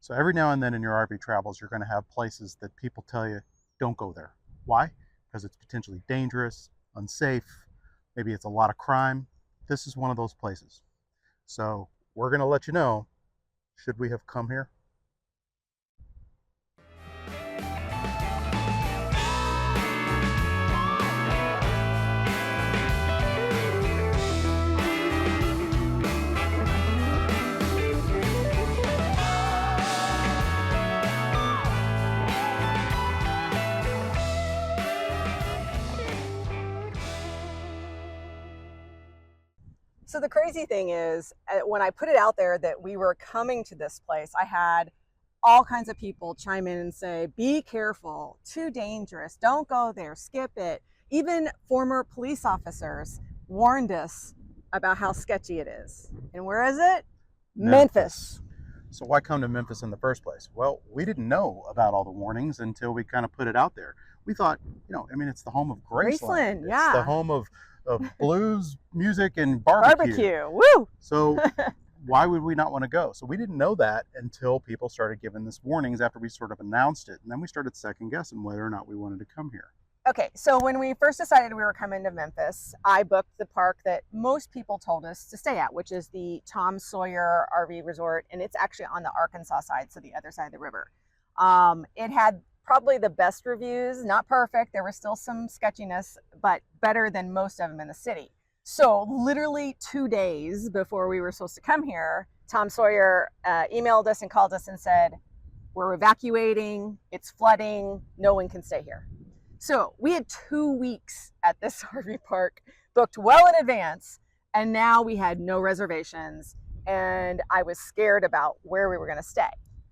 So every now and then in your RV travels, you're going to have places that people tell you, don't go there. Why? Because it's potentially dangerous, unsafe, maybe it's a lot of crime. This is one of those places. So we're going to let you know, should we have come here? So the crazy thing is, when I put it out there that we were coming to this place, I had all kinds of people chime in and say, be careful, too dangerous, don't go there, skip it. Even former police officers warned us about how sketchy it is. And where is it? Memphis. So why come to Memphis in the first place? Well, we didn't know about all the warnings until we kind of put it out there. We thought, I mean, it's the home of Graceland. Yeah. It's the home of blues, music, and barbecue. Woo! So why would we not want to go? So we didn't know that until people started giving us warnings after we sort of announced it. And then we started second guessing whether or not we wanted to come here. Okay, so when we first decided we were coming to Memphis, I booked the park that most people told us to stay at, which is the Tom Sawyer RV Resort, and it's actually on the Arkansas side, so the other side of the river. It had probably the best reviews, not perfect, there was still some sketchiness, but better than most of them in the city. So literally 2 days before we were supposed to come here, Tom Sawyer emailed us and called us and said, we're evacuating, it's flooding, no one can stay here. So we had 2 weeks at this RV park booked well in advance, and now we had no reservations, and I was scared about where we were going to stay.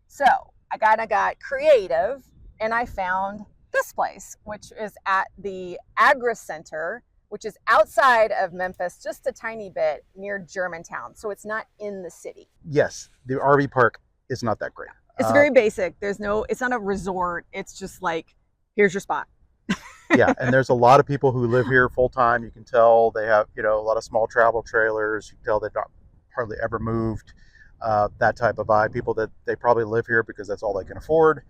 So I kind of got creative, and I found this place, which is at the Agricenter, which is outside of Memphis, just a tiny bit near Germantown. So it's not in the city. Yes, the RV park is not that great. It's very basic. It's not a resort. It's just like, here's your spot. Yeah, and there's a lot of people who live here full time. You can tell they have, a lot of small travel trailers. You can tell they've not hardly ever moved. That type of vibe. People that they probably live here because that's all they can afford.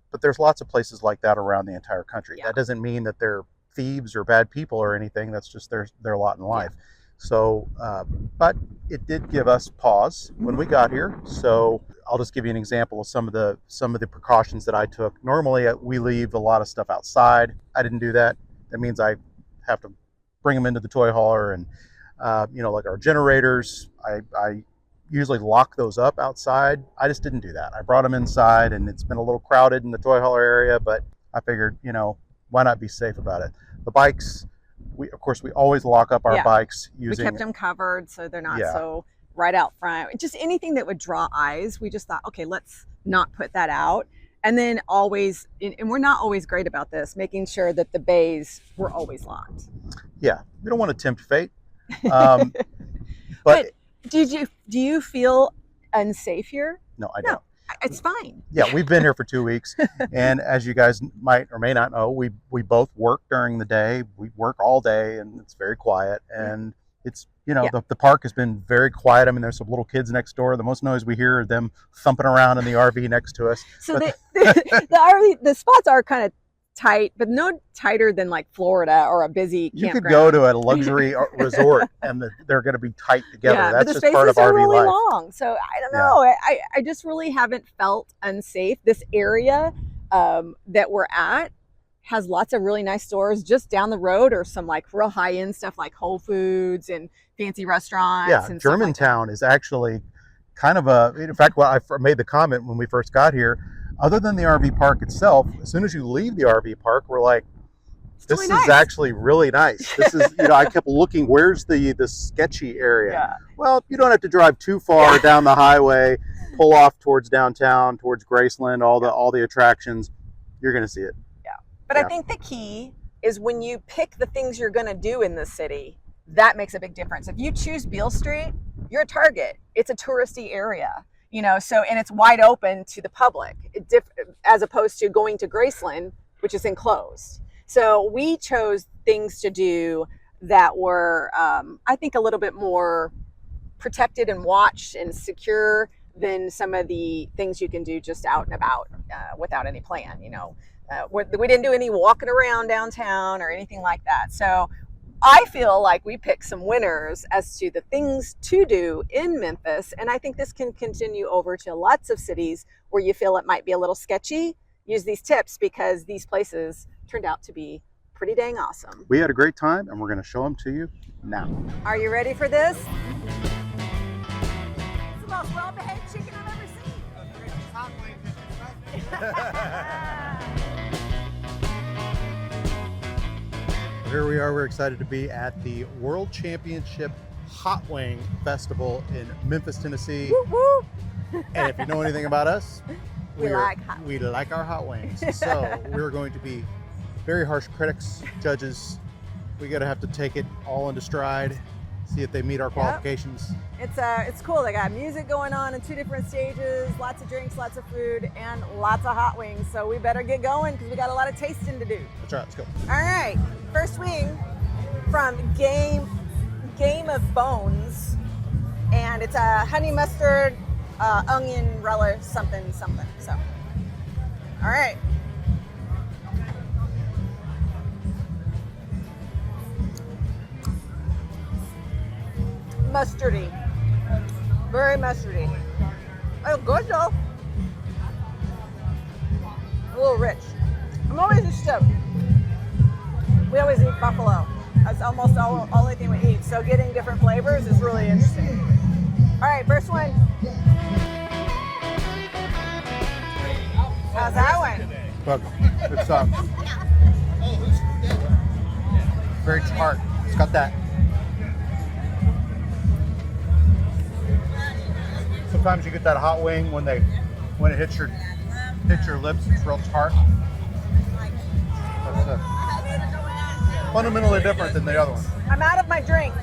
But there's lots of places like that around the entire country. Yeah. That doesn't mean that they're thieves or bad people or anything. That's just their lot in life. Yeah. So, but it did give us pause when we got here. So I'll just give you an example of some of the precautions that I took. Normally we leave a lot of stuff outside. I didn't do that. That means I have to bring them into the toy hauler, and like our generators, I usually lock those up outside. I just didn't do that. I brought them inside, and it's been a little crowded in the toy hauler area, but I figured, why not be safe about it? The bikes, we always lock up our bikes using. We kept them covered so they're not so right out front. Just anything that would draw eyes. We just thought, okay, let's not put that out. And then always, and we're not always great about this, making sure that the bays were always locked. Yeah, we don't want to tempt fate. But do you feel unsafe here? No, I don't. It's fine. Yeah, we've been here for 2 weeks, and as you guys might or may not know, we both work during the day. We work all day, and it's very quiet. And it's the park has been very quiet. I mean, there's some little kids next door. The most noise we hear are them thumping around in the RV next to us. So the spots are kind of tight, but no tighter than like Florida or a busy campground. You could go to a luxury resort and they're going to be tight together. Yeah, that's but the just part of spaces are RV really life. long. So I don't know. I just really haven't felt unsafe. This area that we're at has lots of really nice stores just down the road, or some like real high-end stuff like Whole Foods and fancy restaurants. Yeah, and Germantown is actually kind of in fact, I made the comment when we first got here, other than the RV park itself, as soon as you leave the RV park, we're like, this is nice. Actually really nice. This is, I kept looking, where's the sketchy area? Yeah. Well, you don't have to drive too far down the highway, pull off towards downtown, towards Graceland, all the attractions. You're going to see it. Yeah. But I think the key is when you pick the things you're going to do in the city, that makes a big difference. If you choose Beale Street, you're a target. It's a touristy area. And it's wide open to the public, as opposed to going to Graceland, which is enclosed. So we chose things to do that were, I think, a little bit more protected and watched and secure than some of the things you can do just out and about without any plan. We didn't do any walking around downtown or anything like that. So I feel like we picked some winners as to the things to do in Memphis. And I think this can continue over to lots of cities where you feel it might be a little sketchy. Use these tips because these places turned out to be pretty dang awesome. We had a great time and we're going to show them to you now. Are you ready for this? It's the most well-behaved chicken I've ever seen. Here we are, we're excited to be at the World Championship Hot Wing Festival in Memphis, Tennessee. Woo, woo. And if you know anything about us, we like our hot wings. So we're going to be very harsh critics, judges. We gotta have to take it all into stride, see if they meet our qualifications. It's cool. They got music going on in 2 different stages, lots of drinks, lots of food, and lots of hot wings. So we better get going because we got a lot of tasting to do. That's right, let's go. All right, first wing from Game of Bones, and it's a honey mustard, onion relish, something. So, all right. Mustardy, very mustardy. Oh, good though. A little rich. I'm always used to. We always eat buffalo. That's almost the only thing we eat. So getting different flavors is really interesting. All right, first one. How's that one? But it's very tart. It's got that. Sometimes you get that hot wing when it hits your lips. It's real tart. That's fundamentally different than the other one. I'm out of my drink.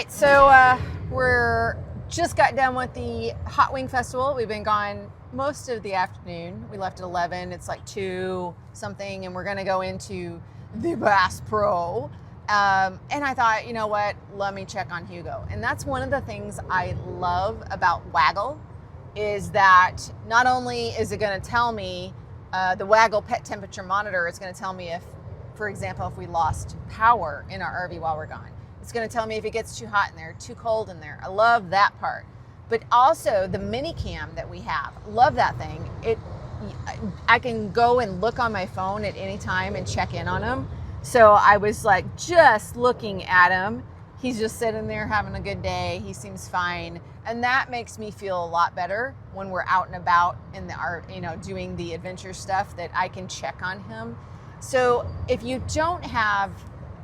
So we're just got done with the Hot Wing Festival. We've been gone most of the afternoon. We left at 11. It's like 2 something, and we're going to go into the Bass Pro. And I thought, you know what? Let me check on Hugo. And that's one of the things I love about Waggle is that not only is it going to tell me the Waggle Pet Temperature Monitor, it's going to tell me if, for example, if we lost power in our RV while we're gone. It's going to tell me if it gets too hot in there, too cold in there. I love that part. But also the mini cam that we have, love that thing. I can go and look on my phone at any time and check in on him. So I was like just looking at him. He's just sitting there having a good day. He seems fine. And that makes me feel a lot better when we're out and about in the art, doing the adventure stuff, that I can check on him. So if you don't have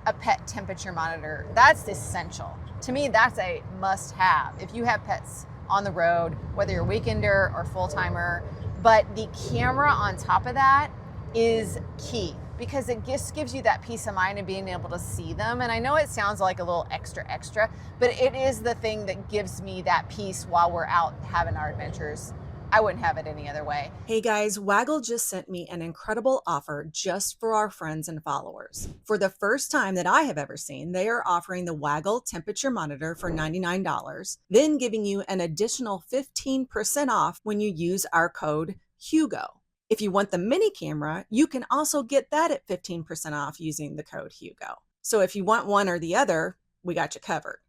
a pet temperature monitor, that's essential. To me, that's a must-have if you have pets on the road, whether you're a weekender or full-timer. But the camera on top of that is key because it just gives you that peace of mind of being able to see them. And I know it sounds like a little extra, but it is the thing that gives me that peace while we're out having our adventures. I wouldn't have it any other way. Hey guys, Waggle just sent me an incredible offer just for our friends and followers. For the first time that I have ever seen, they are offering the Waggle temperature monitor for $99, then giving you an additional 15% off when you use our code HUGO. If you want the mini camera, you can also get that at 15% off using the code HUGO. So if you want one or the other, we got you covered.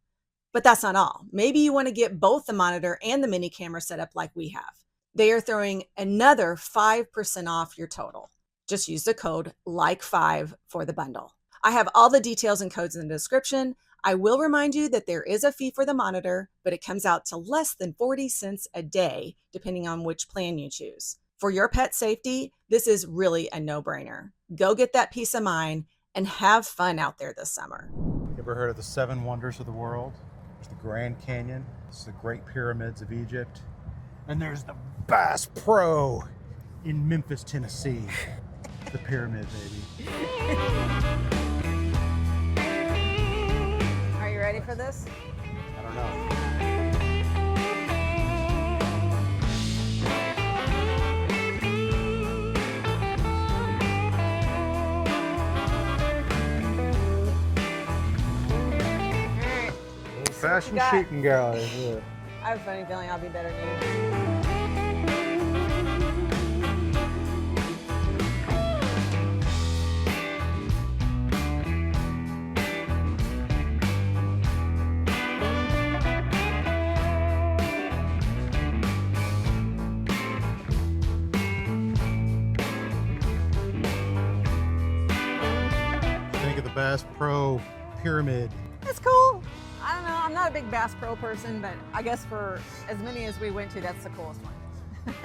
But that's not all. Maybe you want to get both the monitor and the mini camera set up like we have. They are throwing another 5% off your total. Just use the code LIKE5 for the bundle. I have all the details and codes in the description. I will remind you that there is a fee for the monitor, but it comes out to less than 40 cents a day, depending on which plan you choose. For your pet safety, this is really a no-brainer. Go get that peace of mind and have fun out there this summer. You ever heard of the 7 wonders of the world? There's the Grand Canyon, there's the Great Pyramids of Egypt, and there's the Bass Pro in Memphis, Tennessee. The pyramid, baby. Are you ready for this? I don't know. Fashion got? shooting gallery. Yeah. I have a funny feeling I'll be better than you. Think of the Bass Pro Pyramid. It's cool. I don't know. I'm not a big Bass Pro person, but I guess for as many as we went to, that's the coolest one.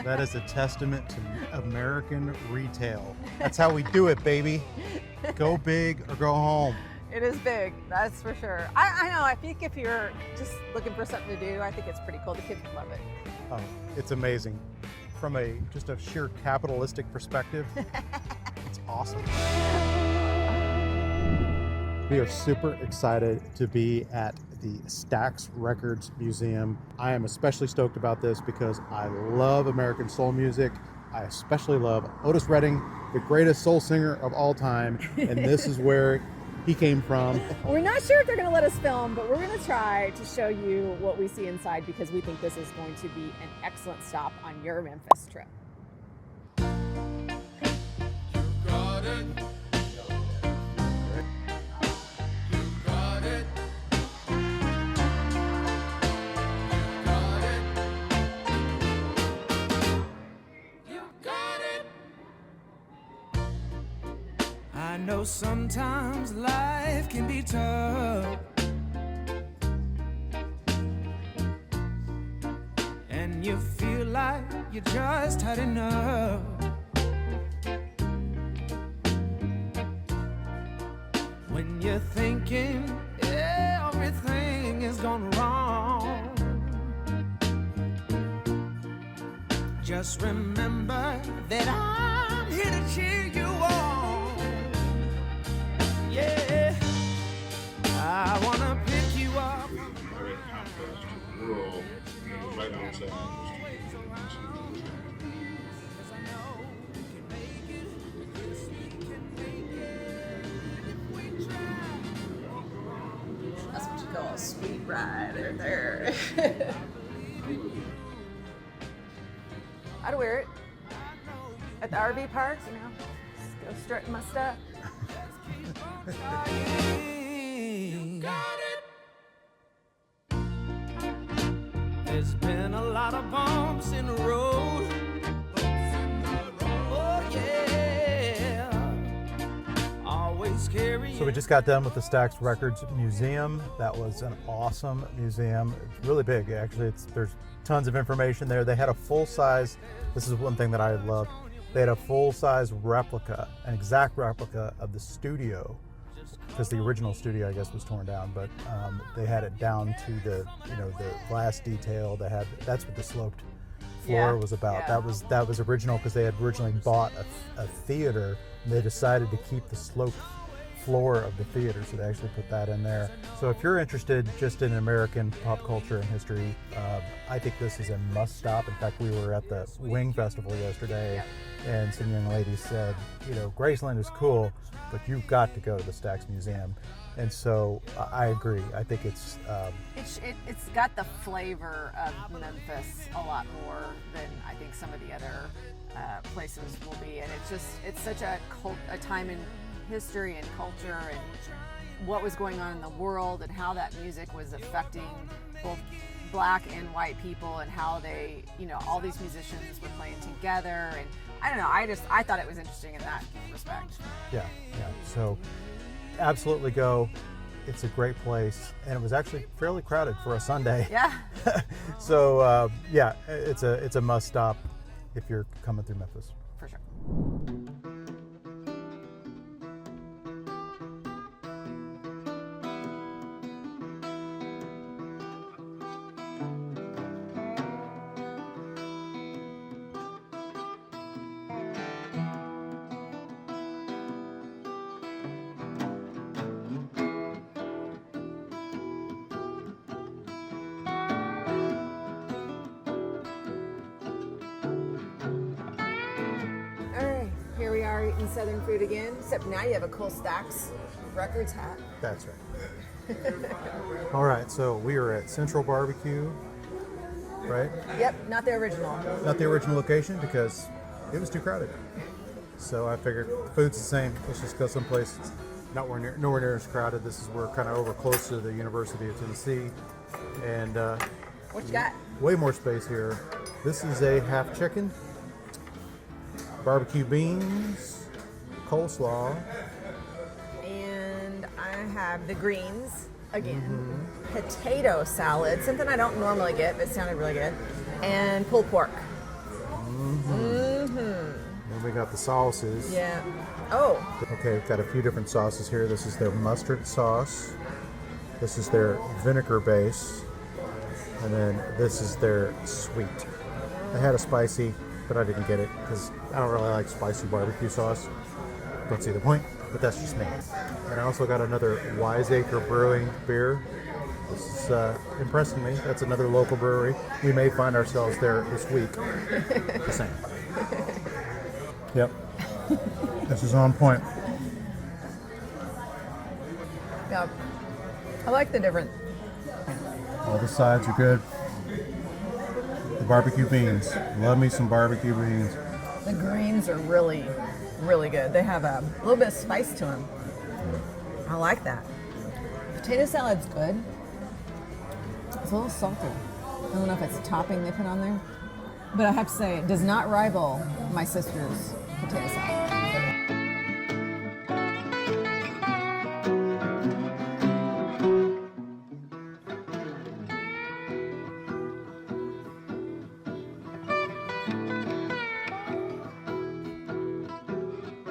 That is a testament to American retail. That's how we do it, baby. Go big or go home. It is big, that's for sure. I know. I think if you're just looking for something to do, I think it's pretty cool. The kids would love it. Oh, it's amazing. From just a sheer capitalistic perspective, it's awesome. We are super excited to be at the Stax Records Museum. I am especially stoked about this because I love American soul music. I especially love Otis Redding, the greatest soul singer of all time, and this is where he came from. We're not sure if they're going to let us film, but we're going to try to show you what we see inside because we think this is going to be an excellent stop on your Memphis trip. I know sometimes life can be tough, and you feel like you just had enough. When you're thinking everything is gone wrong, just remember that I'm here to cheer you on. Yeah, I wanna pick you up. Rural, right outside. That's what you call a sweet ride right there. I'd wear it at the RV parks, you know, just go strutting my stuff. You got it. There's been a lot of bumps in the road. Oh yeah. Always carrying. So we just got done with the Stax Records Museum. That was an awesome museum. It's really big, actually. There's tons of information there. They had a full-size, this is one thing that I loved, they had a full-size replica, an exact replica of the studio, because the original studio, I guess, was torn down, but they had it down to the glass detail. That's what the sloped floor was about. Yeah. That was original because they had originally bought a theater, and they decided to keep the sloped floor of the theater, so they actually put that in there. So if you're interested just in American pop culture and history, I think this is a must stop. In fact, we were at the Wing Festival yesterday, and some young ladies said, Graceland is cool, but you've got to go to the Stax Museum. And so I agree. I think it's got the flavor of Memphis a lot more than I think some of the other places will be, and it's such a time in history and culture and what was going on in the world and how that music was affecting both black and white people and how they, all these musicians were playing together, and I don't know, I thought it was interesting in that respect. Yeah. So absolutely go. It's a great place, and it was actually fairly crowded for a Sunday. Yeah. So it's a must stop if you're coming through Memphis. For sure. Detroit and Southern food again, except now you have a cool Stax Records hat. That's right. All right, so we are at Central Barbecue, right? Yep, not the original. Not the original location because it was too crowded. So I figured the food's the same. Let's just go someplace nowhere near as crowded. This is we're kind of over close to the University of Tennessee, and What you got? way more space here. This is a half chicken, barbecue beans, coleslaw. And I have the greens again. Potato salad, something I don't normally get, but it sounded really good. And pulled pork. Then we got the sauces. Yeah. Oh, Okay, we've got a few different sauces here. This is their mustard sauce. This is their vinegar base. And then this is their sweet. I had a spicy, but I didn't get it because I don't really like spicy barbecue sauce. Don't see the point, but that's just me. And I also got another Wiseacre Brewing beer. This is impressing me. That's another local brewery. We may find ourselves there this week. The same. Yep. This is on point. yeah. I like the different. All the sides are good. The barbecue beans. Love me some barbecue beans. The greens are really, really good. They have a little bit of spice to them. I like that. Potato salad's good. It's a little salty. I don't know if it's a topping they put on there, but I have to say it does not rival my sister's potato salad.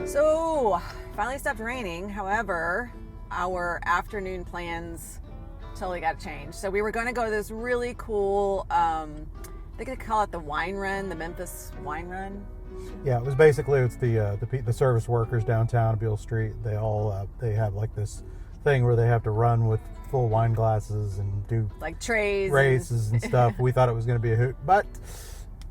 So, finally stopped raining. However, our afternoon plans totally got changed. So we were going to go to this really cool, they could call it the wine run, the Memphis wine run. Yeah, it was basically the service workers downtown Beale Street. They all they have like this thing where they have to run with full wine glasses and do Like trays. races and stuff. We thought it was going to be a hoot, but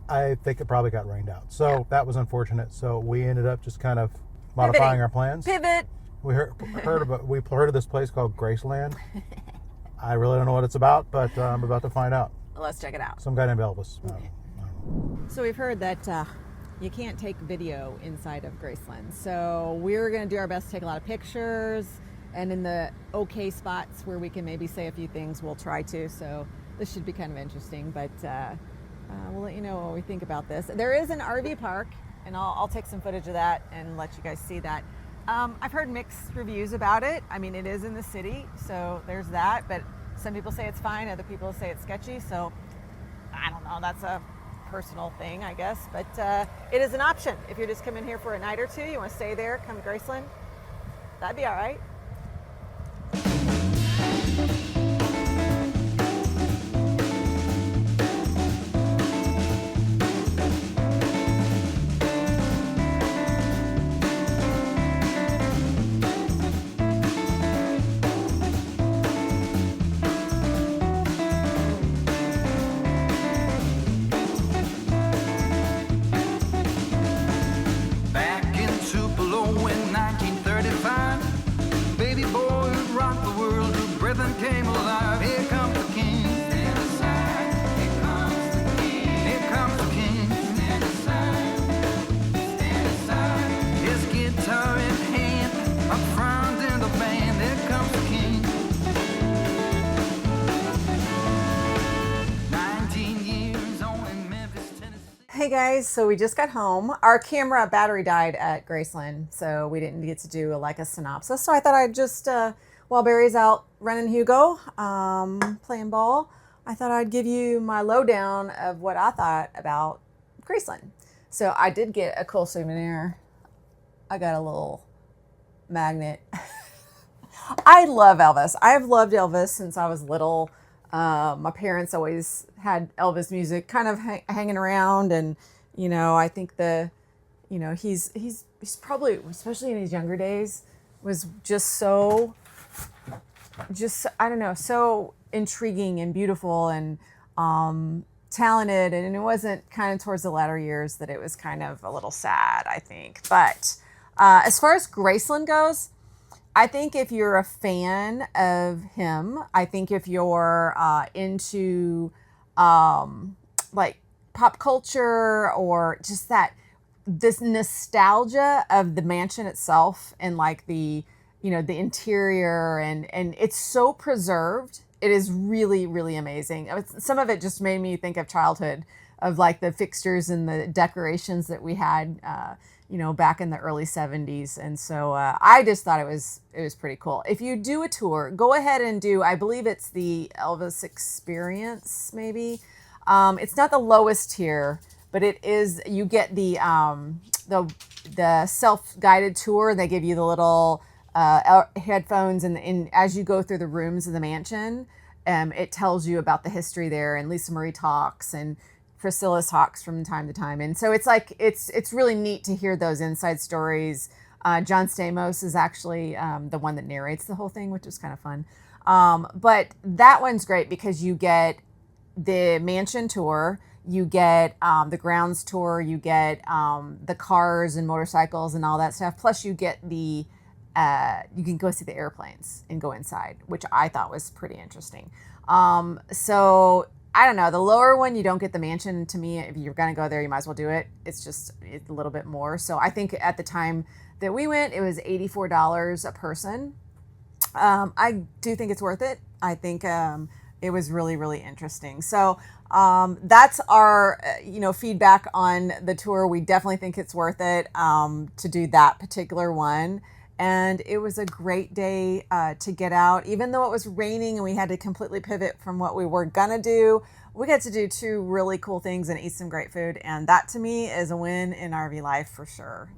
I think it probably got rained out. So that was unfortunate. So we ended up just kind of modifying our plans. Pivot. We heard of this place called Graceland. I really don't know what it's about, but I'm about to find out. Let's check it out. Some guy named Elvis. So we've heard that you can't take video inside of Graceland. So we're going to do our best to take a lot of pictures, and in the okay spots where we can maybe say a few things, we'll try to. So this should be kind of interesting, but we'll let you know what we think about this. There is an RV park, and I'll take some footage of that and let you guys see that. I've heard mixed reviews about it. I mean, it is in the city, so there's that, but some people say it's fine, other people say it's sketchy, so I don't know, that's a personal thing, I guess, but it is an option. If you're just coming here for a night or two, you want to stay there, come to Graceland, that'd be all right. Back in Tupelo in 1935, baby boy who rocked the world, who rhythm came alive. Here comes the king. Stand aside. Here comes the king. Here comes the king. Stand aside. Stand aside. His guitar in hand, up front in the band. There comes the king. 19 years old in Memphis, Tennessee. Hey guys, so we just got home. Our camera battery died at Graceland, so we didn't get to do a synopsis. So I thought I'd just, while Barry's out running Hugo, playing ball, I thought I'd give you my lowdown of what I thought about Graceland. So I did get a cool souvenir. I got a little magnet. I love Elvis. I've loved Elvis since I was little. My parents always had Elvis music kind of hanging around, and I think he's probably, especially in his younger days, was so intriguing and beautiful and talented, and it wasn't kind of towards the latter years that it was kind of a little sad, I think. But As far as Graceland goes, I think if you're a fan of him, I think if you're into like pop culture or just this nostalgia of the mansion itself and like the interior and it's so preserved. It is really, really amazing. Some of it just made me think of childhood, of like the fixtures and the decorations that we had back in the early 70s. And so I just thought it was pretty cool. If you do a tour, go ahead and I believe it's the Elvis experience, maybe. It's not the lowest tier, but it is, you get the self-guided tour. They give you the little headphones, and as you go through the rooms of the mansion, it tells you about the history there, and Lisa Marie talks, and Priscilla talks from time to time. And so it's like, it's really neat to hear those inside stories. John Stamos is actually the one that narrates the whole thing, which is kind of fun. But that one's great because you get the mansion tour, you get the grounds tour, you get the cars and motorcycles and all that stuff. Plus you get you can go see the airplanes and go inside, which I thought was pretty interesting. So I don't know, the lower one, you don't get the mansion. To me, if you're going to go there, you might as well do it. It's a little bit more. So I think at the time that we went, it was $84 a person. I do think it's worth it. I think it was really, really interesting. So that's our feedback on the tour. We definitely think it's worth it to do that particular one. And it was a great day to get out. Even though it was raining and we had to completely pivot from what we were gonna do, we got to do two really cool things and eat some great food. And that to me is a win in RV life for sure.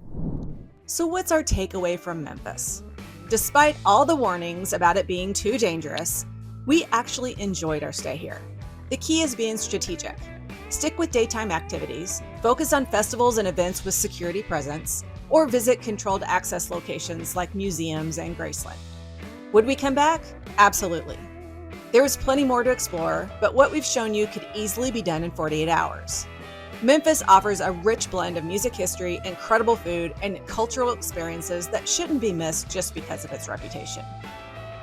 So what's our takeaway from Memphis? Despite all the warnings about it being too dangerous, we actually enjoyed our stay here. The key is being strategic. Stick with daytime activities, focus on festivals and events with security presence, or visit controlled access locations like museums and Graceland. Would we come back? Absolutely. There is plenty more to explore, but what we've shown you could easily be done in 48 hours. Memphis offers a rich blend of music history, incredible food, and cultural experiences that shouldn't be missed just because of its reputation.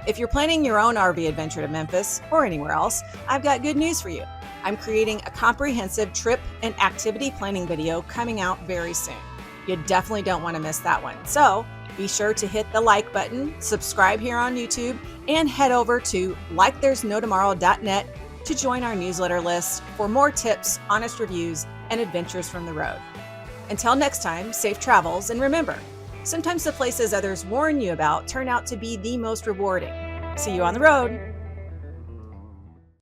If you're planning your own RV adventure to Memphis or anywhere else, I've got good news for you. I'm creating a comprehensive trip and activity planning video coming out very soon. You definitely don't want to miss that one. So be sure to hit the like button, subscribe here on YouTube, and head over to likethere'snotomorrow.net to join our newsletter list for more tips, honest reviews, and adventures from the road. Until next time, safe travels, and remember, sometimes the places others warn you about turn out to be the most rewarding. See you on the road.